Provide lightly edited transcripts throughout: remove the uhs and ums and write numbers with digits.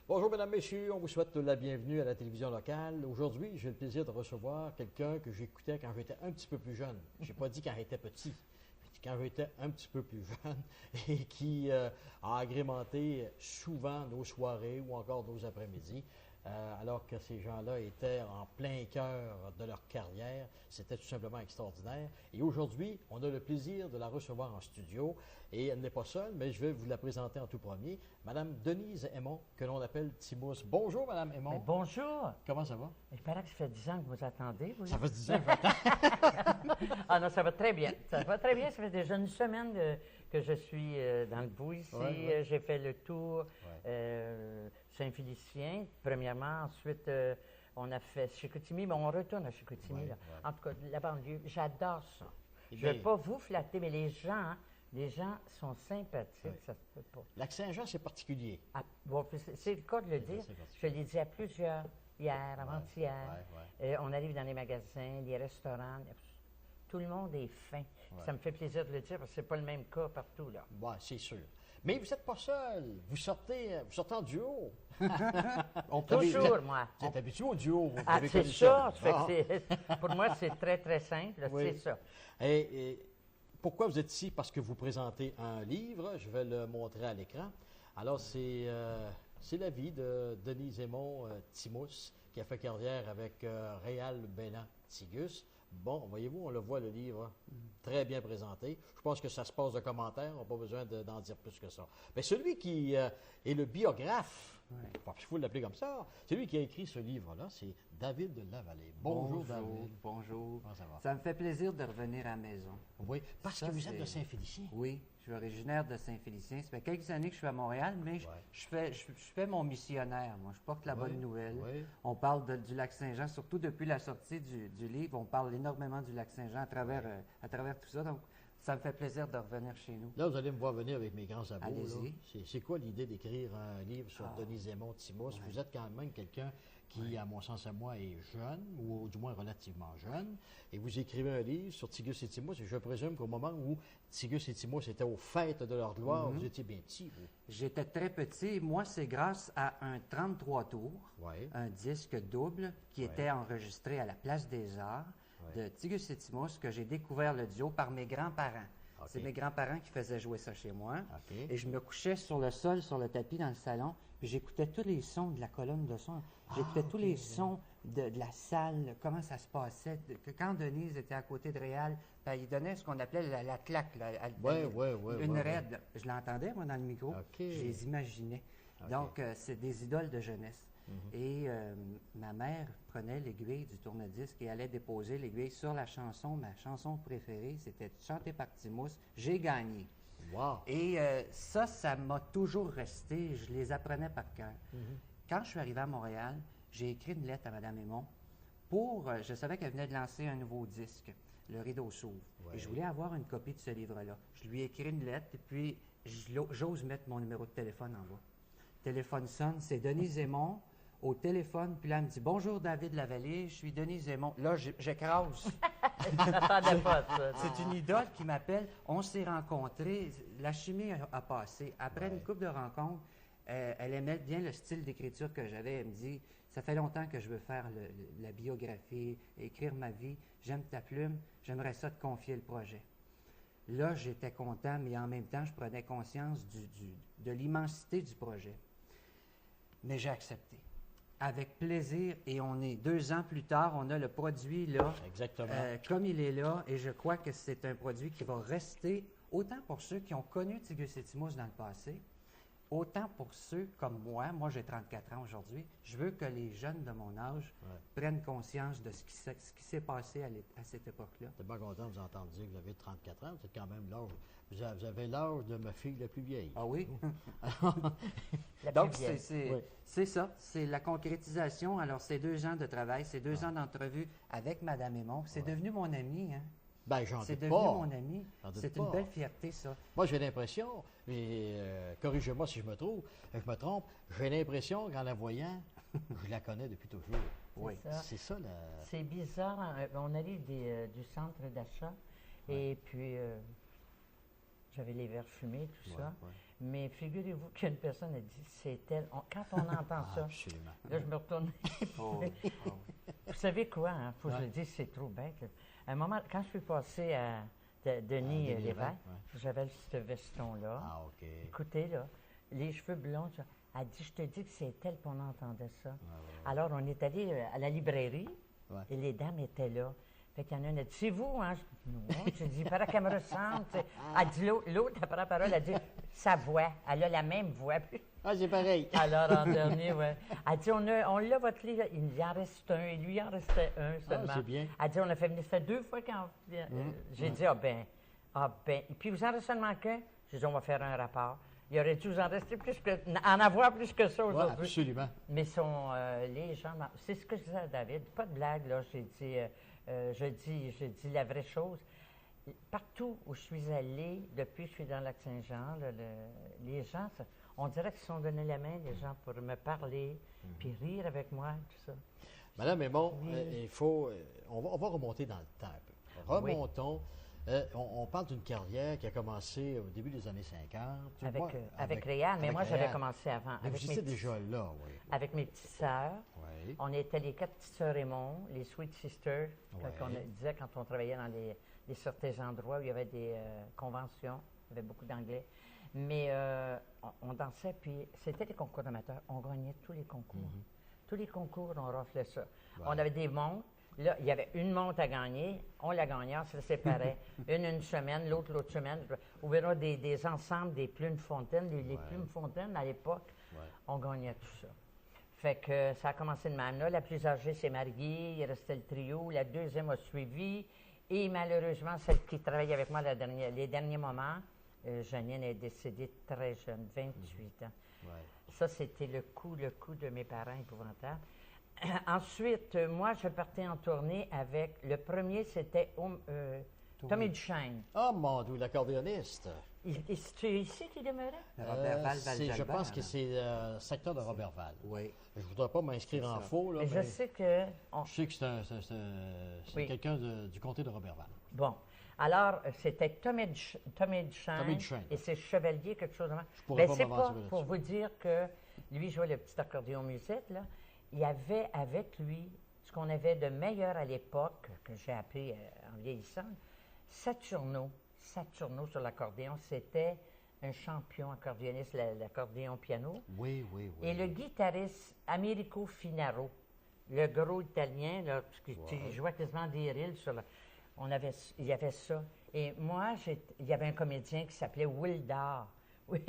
Bonjour, mesdames, messieurs. On vous souhaite la bienvenue à la télévision locale. Aujourd'hui, j'ai le plaisir de recevoir quelqu'un que j'écoutais quand j'étais un petit peu plus jeune. Je n'ai pas dit quand j'étais petit, j'ai dit quand j'étais un petit peu plus jeune et qui a agrémenté souvent nos soirées ou encore nos après-midi. Alors que ces gens-là étaient en plein cœur de leur carrière. C'était tout simplement extraordinaire. Et aujourd'hui, on a le plaisir de la recevoir en studio. Et elle n'est pas seule, mais je vais vous la présenter en tout premier. Madame Denise Aymon, que l'on appelle Timous. Bonjour, Madame Aymon. Mais bonjour. Comment ça va? Il paraît que ça fait 10 ans que vous attendez. Vous Ça fait 10 ans que j'attends. Ah non, ça va très bien. Ça va très bien. Ça fait déjà une semaine que je suis dans le bout ici. Ouais. J'ai fait le tour Saint-Félicien, premièrement. Ensuite, on a fait Chicoutimi, mais on retourne à Chicoutimi. Ouais, là. ouais. En tout cas, la banlieue, j'adore ça. Eh Je ne bien, veux pas vous flatter, mais les gens sont sympathiques, Ouais. ça se peut pas. Lac-Saint-Jean, c'est particulier. Ah, bon, puis c'est le cas de le dire. c'est Je particulier. l'ai dit à plusieurs, hier, avant-hier. Ouais. On arrive dans les magasins, les restaurants. Tout le monde est fin. Ouais. Ça me fait plaisir de le dire parce que c'est pas le même cas partout, là. Ouais, c'est sûr. Mais vous n'êtes pas seul. Vous sortez en duo. Toujours, moi. Vous êtes habitué au duo. Vous Ah, avez c'est connu ça. Ah. Pour moi, c'est très, très simple. Oui. C'est ça. Et pourquoi vous êtes ici? Parce que vous présentez un livre. Je vais le montrer à l'écran. Alors, c'est la vie de Denise Aymon Timous, qui a fait carrière avec Réal Bélan Tigus. Bon, voyez-vous, on le voit, le livre, très bien présenté. Je pense que ça se passe de commentaires, on n'a pas besoin d'en dire plus que ça. Mais celui qui est le biographe, il faut l'appeler comme ça, celui qui a écrit ce livre-là, c'est David de Lavallée. Bonjour, David. Bonjour. Comment ça va? Ça me fait plaisir de revenir à la maison. Oui, parce Ça, que vous êtes c'est- de Saint-Félicien. Oui, je suis originaire de Saint-Félicien. Ça fait quelques années que je suis à Montréal, mais je fais mon missionnaire. Moi, je porte la bonne nouvelle. Oui. On parle du lac Saint-Jean, surtout depuis la sortie du livre. On parle énormément du lac Saint-Jean à travers tout ça. Donc, ça me fait plaisir de revenir chez nous. Là, vous allez me voir venir avec mes grands sabots. Allez-y. là. C'est quoi l'idée d'écrire un livre sur Denise Aymon Timous? Vous êtes quand même quelqu'un qui, à mon sens à moi, est jeune, ou du moins relativement jeune, et vous écrivez un livre sur Tigus et Timous, et je présume qu'au moment où Tigus et Timous étaient aux fêtes de leur gloire, vous étiez bien petit, vous. J'étais très petit. Moi, c'est grâce à un 33 tours, Oui. un disque double qui était enregistré à la Place des Arts de Tigus et Timous que j'ai découvert le duo par mes grands-parents. OK. C'est mes grands-parents qui faisaient jouer ça chez moi. OK. Et je me couchais sur le sol, sur le tapis dans le salon, puis j'écoutais tous les sons de la colonne de son. J'écoutais tous les sons de la salle, comment ça se passait. Quand Denise était à côté de Réal, ben, il donnait ce qu'on appelait la claque, une raide. Je l'entendais, moi, dans le micro. OK. Je les imaginais. OK. Donc, c'est des idoles de jeunesse. Et ma mère prenait l'aiguille du tourne-disque et allait déposer l'aiguille sur la chanson. Ma chanson préférée, c'était chantée par Timous. J'ai gagné. Wow! Et ça m'a toujours resté. Je les apprenais par cœur. Quand je suis arrivé à Montréal, j'ai écrit une lettre à Mme Aymon je savais qu'elle venait de lancer un nouveau disque, Le Rideau s'ouvre. Ouais. Et je voulais avoir une copie de ce livre-là. Je lui ai écrit une lettre et puis j'ose mettre mon numéro de téléphone en bas. Téléphone sonne, c'est Denise Aymon au téléphone, puis là, elle me dit « Bonjour David Lavallée, je suis Denise Aymon. » Là, j'écrase. Je n'attendais pas ça. C'est une idole qui m'appelle. On s'est rencontrés. La chimie a passé. Après une couple de rencontres, elle aimait bien le style d'écriture que j'avais. Elle me dit, ça fait longtemps que je veux faire la biographie, écrire ma vie. J'aime ta plume. J'aimerais ça te confier le projet. Là, j'étais content, mais en même temps, je prenais conscience de l'immensité du projet. Mais j'ai accepté. Avec plaisir, et on est 2 ans plus tard, on a le produit là, Exactement. comme il est là, et je crois que c'est un produit qui va rester, autant pour ceux qui ont connu Tigus et Timous dans le passé, autant pour ceux comme moi j'ai 34 ans aujourd'hui, je veux que les jeunes de mon âge prennent conscience de ce qui s'est passé à cette époque-là. Je suis bien content de vous entendre dire que vous avez 34 ans. C'est quand même l'âge. Vous avez l'âge de ma fille la plus vieille. Ah oui? La Donc, plus vieille. c'est ça, c'est la concrétisation. Alors, c'est 2 ans de travail, c'est 2 ans d'entrevue avec Mme Aymon. C'est devenu mon ami, hein? Ben, j'en C'est doute devenu pas. mon ami. J'en doute C'est une pas. belle fierté, ça. Moi, j'ai l'impression, mais corrigez-moi si je me trompe, j'ai l'impression qu'en la voyant, je la connais depuis toujours. Oui. C'est ça. C'est ça, C'est bizarre. On arrive du centre d'achat et puis j'avais les verres fumés, tout ça. Mais figurez-vous qu'il y a une personne a dit, c'est elle. Quand on entend ça, Absolument. là, je me retourne. Oh, oh. Vous savez quoi, hein? Faut que je le dise, c'est trop bête. Là. À un moment, quand je suis passé à Denis Lévesque, Lévesque, ouais. j'avais ce veston-là. Ah, OK. Écoutez, là, les cheveux blonds, ça. Elle dit, je te dis que c'est elle qu'on entendait ça. Ouais. Alors, on est allé à la librairie Ouais. et les dames étaient là. Fait qu'il y en a une, elle dit, c'est vous, hein? Non, j'ai dit, paraît qu'elle me ressemble. Tu sais. Elle dit, l'autre, après la parole, elle dit, sa voix, elle a la même voix. Ah, c'est pareil. Alors, en dernier, oui. Elle dit, on l'a, votre livre, il en reste un, et lui, il en restait un seulement. c'est bien. Elle dit, on a fait venir, ça fait 2 fois quand. J'ai dit, ah ben. Et puis, vous en reste seulement qu'un? J'ai dit, on va faire un rapport. Il aurait dû vous en rester plus que, en avoir plus que ça Ouais, aujourd'hui. absolument. Mais les gens, c'est ce que je disais à David, pas de blague, là, j'ai dit, je dis la vraie chose. Partout où je suis allée, depuis que je suis dans le Lac-Saint-Jean, les gens, on dirait qu'ils se sont donné la main, les gens, pour me parler, puis rire avec moi, tout ça. Madame, mais bon, Oui. il faut. On va remonter dans le temps un peu. Remontons. On parle d'une carrière qui a commencé au début des années 50. Avec Réal, mais avec moi, j'avais Réal. commencé avant. Mais Avec vous mes étiez petits- déjà là, oui. Avec mes petites sœurs. Oui. On était les 4 petites sœurs Raymond, les Sweet Sisters, Ouais. qu'on disait quand on travaillait dans certains endroits où il y avait des conventions, il y avait beaucoup d'anglais. Mais on dansait, puis c'était les concours d'amateurs. On gagnait tous les concours. Tous les concours, on raflait ça. Ouais. On avait des montres. Là, il y avait une montre à gagner. On la gagnait, on se séparait. une semaine, l'autre semaine. On verra des ensembles, des plumes fontaines. Les plumes fontaines, à l'époque, on gagnait tout ça. Fait que ça a commencé de même. Là, la plus âgée s'est mariée, il restait le trio. La deuxième a suivi. Et malheureusement, celle qui travaillait avec moi les derniers moments, Janine est décédée très jeune, 28 ans. Ouais. Ça, c'était le coup de mes parents épouvantable. Ensuite, moi, je partais en tournée avec... Le premier, c'était Tommy Duchesne. Oh mon Dieu, l'accordéoniste. C'est ici qu'il demeurait? Robert Val, Je pense que c'est le secteur de Robertval. Oui. Je ne voudrais pas m'inscrire C'est en ça. faux, là, Mais mais je sais que... je sais que c'est Oui. quelqu'un du comté de Roberval. Bon. Alors, c'était Tommy Duchesne Tommy Duchesne. et ses chevaliers, quelque chose de même. pourrais Ben, pas c'est pas m'aventurer pour là-dessus. vous dire que lui jouait le petit accordéon musette, là. Il y avait avec lui ce qu'on avait de meilleur à l'époque, que j'ai appris en vieillissant, Saturno. Saturno sur l'accordéon, c'était un champion accordéoniste, l'accordéon piano. Oui, oui, oui. Et le guitariste Americo Finaro, le gros italien, là, parce qu'il jouait quasiment des rilles sur il y avait ça. Et moi, il y avait un comédien qui s'appelait Wildar. Oui,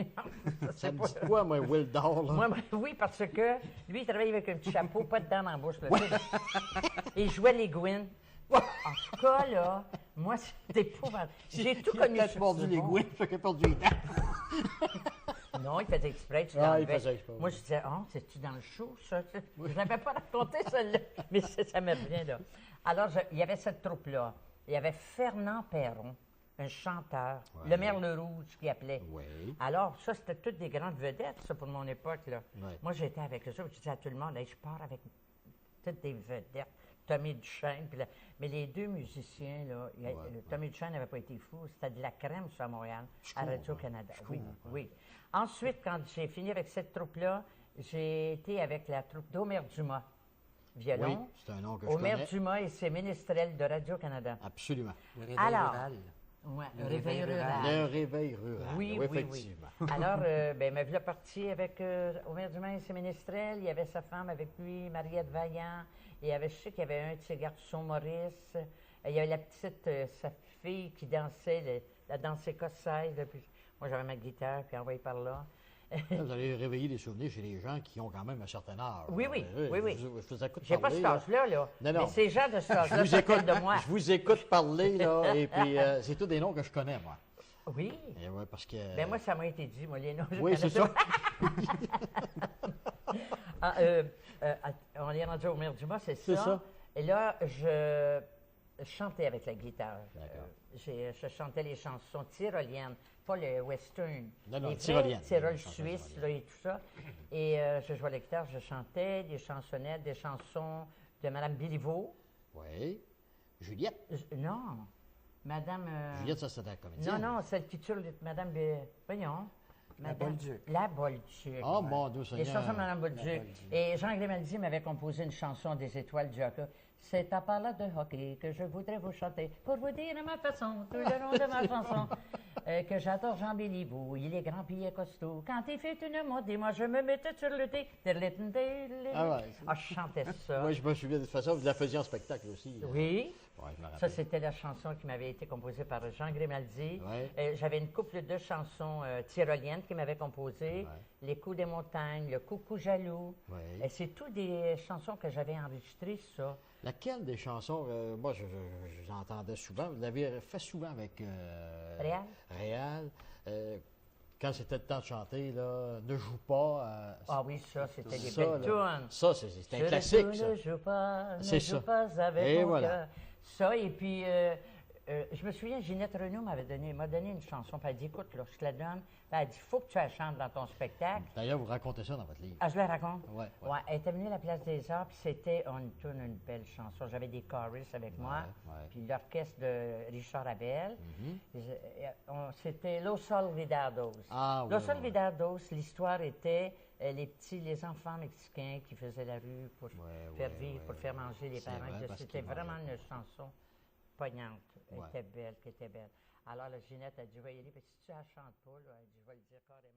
Ça me dit quoi, moi, Will Dor, là? moi, oui, parce que lui, il travaillait avec un petit chapeau, pas de dents dans la bouche. Là, et il jouait les Gwyn. En tout cas, là, moi, c'était épouvantable. J'ai tout Il a connu peut-être sur mordu ce les bon. gouines, fait qu'il a perdu les dents. Non, il faisait exprès, tu Ah, il l'enlevais. faisait exprès, oui. Moi, je disais, oh, c'est-tu dans le show, ça? Je n'avais pas raconté celle-là, mais ça me revient, là. Alors, il y avait cette troupe-là. Il y avait Fernand Perron, un chanteur, Ouais. le Merle Rouge qui appelait. Oui. Alors, ça, c'était toutes des grandes vedettes, ça, pour mon époque, là. Ouais. Moi, j'étais avec eux autres, je disais à tout le monde, hey, je pars avec toutes des vedettes. Tommy Duchesne, mais les deux musiciens, là, Tommy Duchesne n'avait pas été fou, c'était de la crème, ça, à Montréal, à Radio-Canada. Oui, oui. Ensuite, quand j'ai fini avec cette troupe-là, j'ai été avec la troupe d'Omer Dumas, Oui, violon. c'est un nom que je Omer connais. Dumas et ses ménestrels de Radio-Canada. Absolument. Le réveil Alors, rural. Ouais, Le réveil réveil rural. rural. Le réveil rural. Oui, oui, oui, effectivement. oui. Alors, me voilà parti avec Omer Dumas et ses ménestrels. Il y avait sa femme avec lui, Mariette Vaillant. Et je sais qu'il y avait un de ses garçons, Maurice. Il y avait la petite, sa fille qui dansait, la danse écossaise. Puis, moi, j'avais ma guitare, puis envoyé par là. Là, vous allez réveiller des souvenirs chez les gens qui ont quand même un certain âge. Oui, là. oui, Je oui, oui. je vous écoute J'ai pas parler, cet là. âge-là, là. Non, non. Mais ces gens de cet Je âge-là vous écoute, s'appellent de moi. je vous écoute parler, là, et puis c'est tous des noms que je connais, moi. Oui. Et ouais, parce que... Ben moi, ça m'a été dit, moi, les noms. je Oui, c'est connais ça. Ah, on est rendu au Omer Dumas, c'est ça. C'est ça. Et là, je chantais avec la guitare. D'accord. Je chantais les chansons tyroliennes, pas le western. Non, non, les tyroliennes. Tyrols Les chansons suisses tyroliennes. là, et tout ça. Et je jouais la guitare, je chantais des chansonnettes, des chansons de Mme Béliveau. Oui. Juliette. Non, Madame... Juliette, ça, c'était la comédienne. non, celle qui tue Madame... Voyons. La Bolduc. La Bolduc. Oh, mon Dieu Les Seigneur. chansons de Mme Bolduc. Bolduc. Et Jean Grimaldi m'avait composé une chanson des Étoiles du hockey. C'est à part de hockey que je voudrais vous chanter pour vous dire à ma façon, tout le long de ma chanson, que j'adore Jean Béliveau. Il est grand puis il est costaud. Quand il fait une montée, moi je me mettais sur le thé. Ah ouais. Ah, je chantais ça. Moi, je me souviens de toute façon, vous la faisiez en spectacle aussi. Oui. Ouais, je me Ça, rappelle. c'était la chanson qui m'avait été composée par Jean Grimaldi. Ouais. J'avais une couple de chansons tyroliennes qui m'avaient composées. Ouais. Les coups des montagnes, le coucou jaloux. Ouais. Et c'est toutes des chansons que j'avais enregistrées, ça. Laquelle des chansons, moi, j'entendais souvent, vous l'avez fait souvent avec Réal? Réal. Quand c'était le temps de chanter, là, Ne joue pas. Ah oui, ça, c'était des ça, belles là, tunes. ça, c'est un Je classique, ne ça. joue pas, ne C'est joue ça. pas avec Et mon voilà. cœur. Ça, et puis, je me souviens, Ginette Renaud m'a donné une chanson, puis elle dit, écoute, là, je te la donne. Puis elle dit, il faut que tu la chantes dans ton spectacle. D'ailleurs, vous racontez ça dans votre livre. Ah, je la raconte? Ouais, ouais. Ouais, elle était venue à la Place des Arts, puis c'était une belle chanson. J'avais des choristes avec moi, Ouais, ouais. puis l'orchestre de Richard Abel. Mhm. C'était Los Olvidados. Ah, oui, Los oui, oui. Olvidados, l'histoire était les enfants mexicains qui faisaient la rue pour faire ouais, vivre, ouais, pour faire manger les C'est parents. vrai, parce C'était qu'ils vraiment mangeaient une chanson poignante. Elle Ouais. était belle, qui était belle. Alors la Ginette a dit, je vais y aller, puis si tu la chantes pas, là, elle dit, je vais le dire carrément.